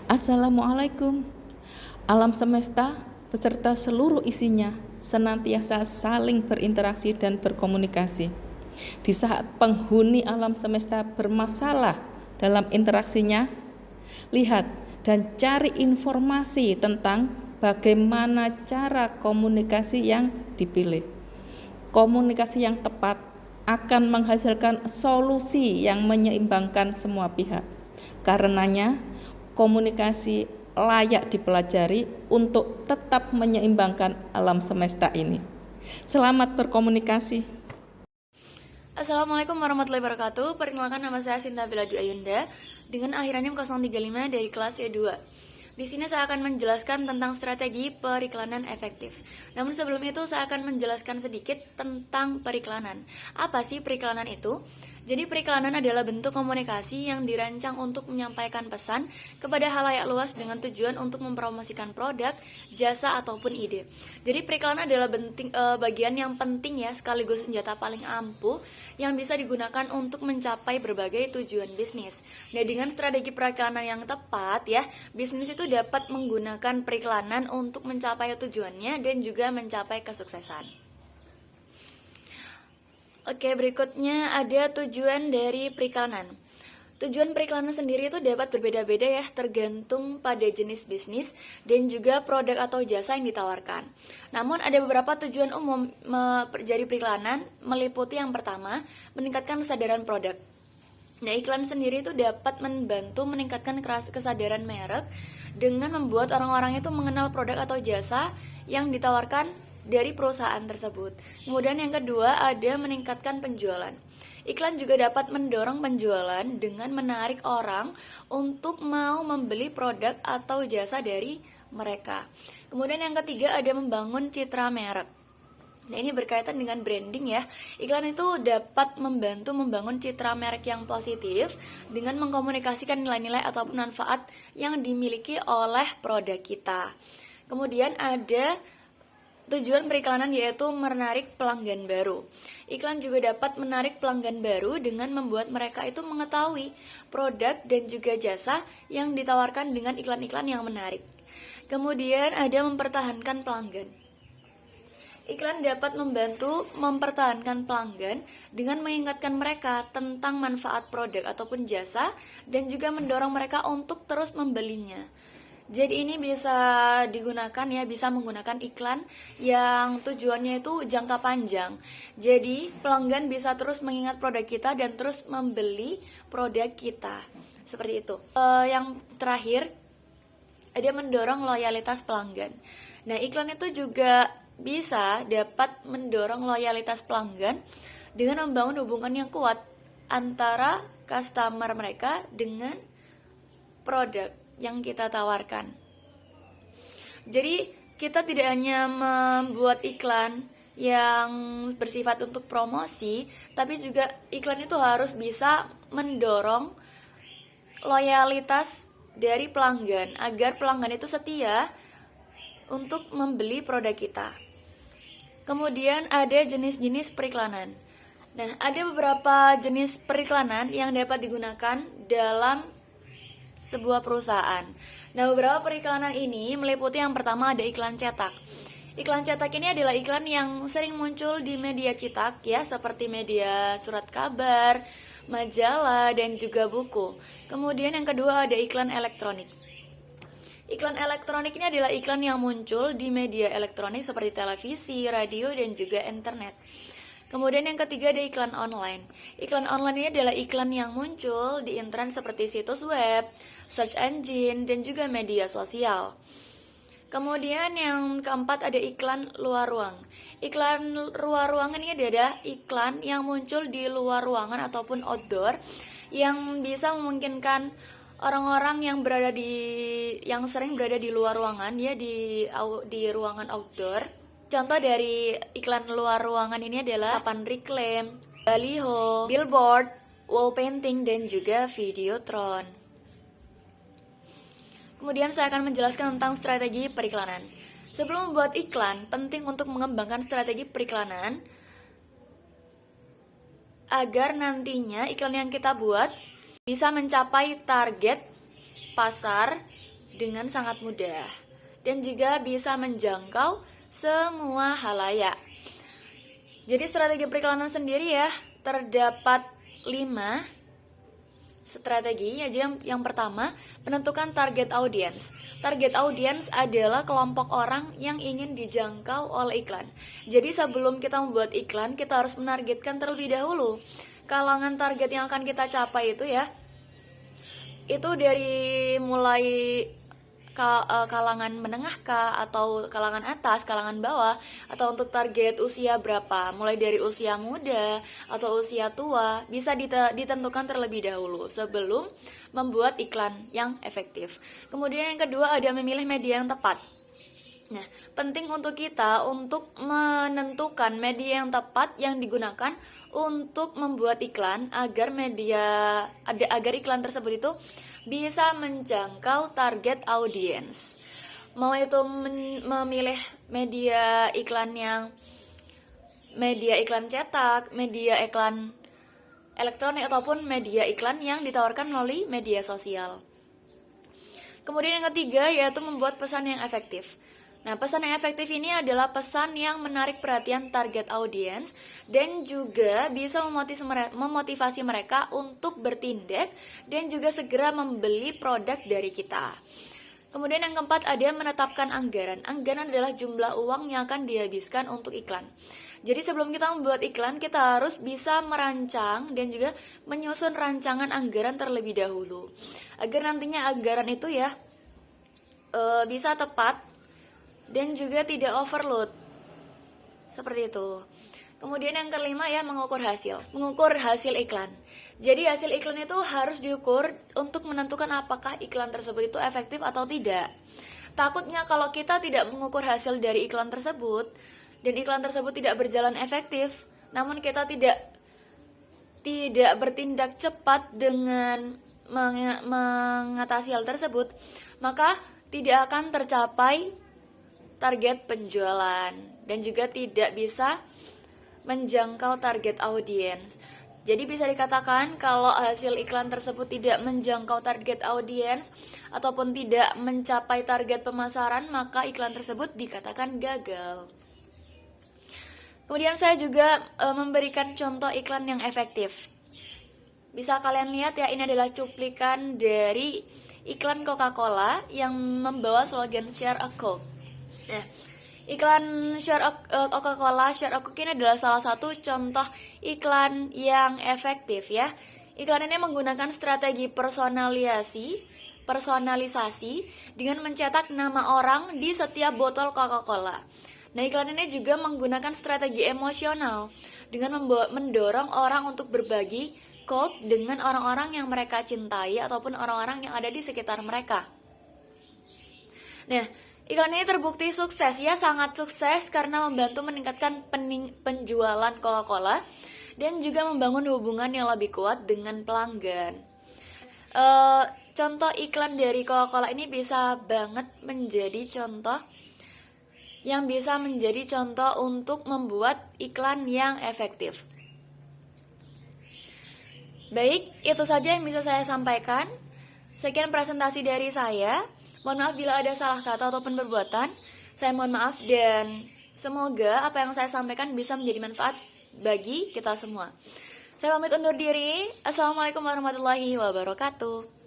Assalamualaikum. Alam semesta beserta seluruh isinya senantiasa saling berinteraksi dan berkomunikasi. Di saat penghuni alam semesta bermasalah dalam interaksinya, lihat dan cari informasi tentang bagaimana cara komunikasi yang dipilih. Komunikasi yang tepat akan menghasilkan solusi yang menyeimbangkan semua pihak. Karenanya, komunikasi layak dipelajari untuk tetap menyeimbangkan alam semesta ini. Selamat berkomunikasi. Assalamualaikum warahmatullahi wabarakatuh. Perkenalkan, nama saya Sinta Biladu Ayunda dengan akhiran NIM 035 dari kelas E2. Di sini saya akan menjelaskan tentang strategi periklanan efektif. Namun sebelum itu saya akan menjelaskan sedikit tentang periklanan. Apa sih periklanan itu? Jadi periklanan adalah bentuk komunikasi yang dirancang untuk menyampaikan pesan kepada halayak luas dengan tujuan untuk mempromosikan produk, jasa, ataupun ide. Jadi periklanan adalah bagian yang penting ya, sekaligus senjata paling ampuh yang bisa digunakan untuk mencapai berbagai tujuan bisnis. Nah, dengan strategi periklanan yang tepat ya, bisnis itu dapat menggunakan periklanan untuk mencapai tujuannya dan juga mencapai kesuksesan. Oke, berikutnya ada tujuan dari periklanan. Tujuan periklanan sendiri itu dapat berbeda-beda ya, tergantung pada jenis bisnis dan juga produk atau jasa yang ditawarkan. Namun ada beberapa tujuan umum dari periklanan, meliputi yang pertama, meningkatkan kesadaran produk. Nah, iklan sendiri itu dapat membantu meningkatkan kesadaran merek dengan membuat orang-orang itu mengenal produk atau jasa yang ditawarkan dari perusahaan tersebut. Kemudian yang kedua ada meningkatkan penjualan. Iklan juga dapat mendorong penjualan dengan menarik orang untuk mau membeli produk atau jasa dari mereka. Kemudian yang ketiga ada membangun citra merek. Nah, ini berkaitan dengan branding ya. Iklan itu dapat membantu membangun citra merek yang positif dengan mengkomunikasikan nilai-nilai ataupun manfaat yang dimiliki oleh produk kita. Kemudian ada tujuan periklanan yaitu menarik pelanggan baru. Iklan juga dapat menarik pelanggan baru dengan membuat mereka itu mengetahui produk dan juga jasa yang ditawarkan dengan iklan-iklan yang menarik. Kemudian ada mempertahankan pelanggan. Iklan dapat membantu mempertahankan pelanggan dengan mengingatkan mereka tentang manfaat produk ataupun jasa dan juga mendorong mereka untuk terus membelinya. Jadi ini bisa digunakan ya, bisa menggunakan iklan yang tujuannya itu jangka panjang. Jadi pelanggan bisa terus mengingat produk kita dan terus membeli produk kita. Seperti itu. Yang terakhir ada mendorong loyalitas pelanggan. Nah, iklan itu juga bisa dapat mendorong loyalitas pelanggan dengan membangun hubungan yang kuat antara customer mereka dengan produk yang kita tawarkan. Jadi kita tidak hanya membuat iklan yang bersifat untuk promosi, tapi juga iklan itu harus bisa mendorong loyalitas dari pelanggan agar pelanggan itu setia untuk membeli produk kita. Kemudian ada jenis-jenis periklanan. Nah, ada beberapa jenis periklanan yang dapat digunakan dalam sebuah perusahaan. Nah, beberapa periklanan ini meliputi yang pertama ada iklan cetak. Iklan cetak ini adalah iklan yang sering muncul di media cetak ya, seperti media surat kabar, majalah, dan juga buku. Kemudian yang kedua ada iklan elektronik. Iklan elektronik ini adalah iklan yang muncul di media elektronik seperti televisi, radio, dan juga internet. Kemudian yang ketiga ada iklan online. Iklan online ini adalah iklan yang muncul di internet seperti situs web, search engine, dan juga media sosial. Kemudian yang keempat ada iklan luar ruang. Iklan luar ruangan ini adalah iklan yang muncul di luar ruangan ataupun outdoor yang bisa memungkinkan orang-orang yang sering berada di luar ruangan ya, di ruangan outdoor. Contoh dari iklan luar ruangan ini adalah papan reklam, baliho, billboard, wall painting, dan juga videotron. Kemudian saya akan menjelaskan tentang strategi periklanan. Sebelum membuat iklan, penting untuk mengembangkan strategi periklanan agar nantinya iklan yang kita buat bisa mencapai target pasar dengan sangat mudah dan juga bisa menjangkau semua halayak. Jadi strategi periklanan sendiri ya, terdapat 5 strategi. Jadi yang pertama, menentukan target audience. Target audience adalah kelompok orang yang ingin dijangkau oleh iklan. Jadi sebelum kita membuat iklan, kita harus menargetkan terlebih dahulu kalangan target yang akan kita capai itu ya. Itu dari mulai kalangan menengah kah, atau kalangan atas, kalangan bawah, atau untuk target usia berapa, mulai dari usia muda atau usia tua, bisa ditentukan terlebih dahulu sebelum membuat iklan yang efektif. Kemudian yang kedua ada memilih media yang tepat. Nah, penting untuk kita untuk menentukan media yang tepat yang digunakan untuk membuat iklan agar iklan tersebut itu bisa menjangkau target audiens. Mau itu memilih media iklan cetak, media iklan elektronik, ataupun media iklan yang ditawarkan melalui media sosial. Kemudian yang ketiga yaitu membuat pesan yang efektif. Nah, pesan yang efektif ini adalah pesan yang menarik perhatian target audiens dan juga bisa memotivasi mereka untuk bertindak dan juga segera membeli produk dari kita. Kemudian yang keempat ada menetapkan anggaran. Anggaran adalah jumlah uang yang akan dihabiskan untuk iklan. Jadi sebelum kita membuat iklan, kita harus bisa merancang dan juga menyusun rancangan anggaran terlebih dahulu, agar nantinya anggaran itu ya bisa tepat dan juga tidak overload. Seperti itu. Kemudian yang kelima ya, mengukur hasil iklan. Jadi hasil iklan itu harus diukur untuk menentukan apakah iklan tersebut itu efektif atau tidak. Takutnya kalau kita tidak mengukur hasil dari iklan tersebut dan iklan tersebut tidak berjalan efektif, namun kita tidak bertindak cepat dengan mengatasi hal tersebut, maka tidak akan tercapai target penjualan dan juga tidak bisa menjangkau target audiens. Jadi bisa dikatakan kalau hasil iklan tersebut tidak menjangkau target audiens ataupun tidak mencapai target pemasaran, maka iklan tersebut dikatakan gagal. Kemudian saya juga memberikan contoh iklan yang efektif. Bisa kalian lihat ya, ini adalah cuplikan dari iklan Coca-Cola yang membawa slogan Share a Coke. Nah, iklan Coca-Cola Share a Coke ini adalah salah satu contoh iklan yang efektif ya. Iklan ini menggunakan strategi personalisasi dengan mencetak nama orang di setiap botol Coca-Cola. Nah, iklan ini juga menggunakan strategi emosional dengan mendorong orang untuk berbagi Coke dengan orang-orang yang mereka cintai ataupun orang-orang yang ada di sekitar mereka. Nah, iklan ini terbukti sukses ya, sangat sukses karena membantu meningkatkan penjualan Coca-Cola dan juga membangun hubungan yang lebih kuat dengan pelanggan. Contoh iklan dari Coca-Cola ini bisa banget menjadi contoh untuk membuat iklan yang efektif. Baik, itu saja yang bisa saya sampaikan. Sekian presentasi dari saya. Mohon maaf bila ada salah kata ataupun perbuatan. Saya mohon maaf dan semoga apa yang saya sampaikan bisa menjadi manfaat bagi kita semua. Saya pamit undur diri. Assalamualaikum warahmatullahi wabarakatuh.